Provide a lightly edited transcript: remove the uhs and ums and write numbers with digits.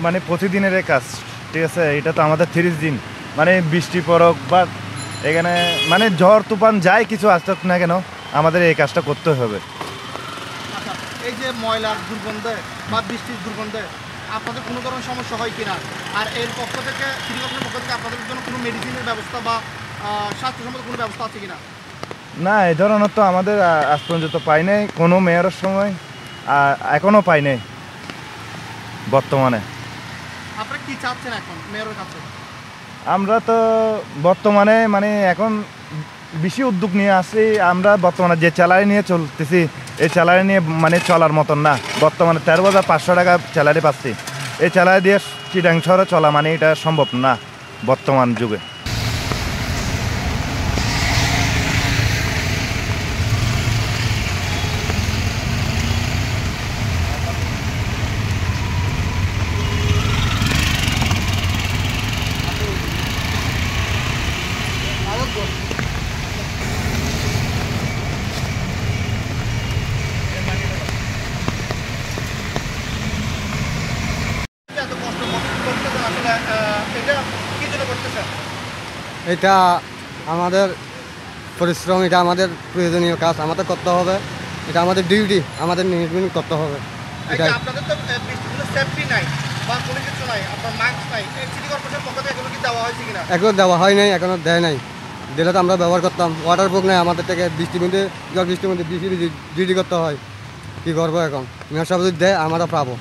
মানে প্রতিদিনের এই কাজ, ঠিক আছে? এটা তো আমাদের 30 দিন, মানে বৃষ্টি পড়ক বা এখানে মানে ঝড় তুফান যাই কিছু আসুক না কেন আমাদের এই কাজটা করতে হবে। আচ্ছা, এই যে ময়লার দুর্গন্ধে বা বৃষ্টির দুর্গন্ধে আপনাদের কোনো ধরনের সমস্যা হয় কিনা, আর এর পক্ষ থেকে সিটি কর্পোরেশনের পক্ষ থেকে আপনাদের জন্য কোনো মেডিসিনের ব্যবস্থা বা স্বাস্থ্যসম্মত কোনো ব্যবস্থা আছে কিনা? না, এই ধরনের তো আমাদের আজ পর্যন্ত পাই নাই কোনো মেয়রের সময়, এখনও পাই নাই বর্তমানে। আপনারা কি চাচ্ছেন এখন মেয়রের কাছে? আমরা তো বর্তমানে মানে এখন বেশি উদ্যোগ নিয়ে আসছি। আমরা বর্তমানে যে স্যালারি নিয়ে চলতেছি এই স্যালারি নিয়ে মানে চলার মতন না। বর্তমানে 13,500 টাকা স্যালারি পাচ্ছি, এই স্যালারি দিয়ে চিটাং শহরে চলা মানে এটা সম্ভব না বর্তমান যুগে। এটা আমাদের পরিশ্রম, এটা আমাদের প্রয়োজনীয় কাজ, আমাদের করতে হবে, এটা আমাদের ডিউটি, আমাদের নির্মাণ করতে হবে। এটা আপনাদের তো কোনো সেফটি নাই বা কোনো কিছু নাই, আপনার মাস্ক নাই, সিটি কর্পোরেশনের পক্ষ থেকে এগুলো কি দেওয়া হয়েছে কিনা? এখনো দেওয়া হয় নাই, এখনো দেয় নাই। দিলে তো আমরা ব্যবহার করতাম। ওয়াটার প্রুফ নাই আমাদের থেকে, বৃষ্টির মধ্যে ডিউটি করতে হয়। কী করবো এখন? মেয়র সাহেব যদি দেয় আমরা পাবো।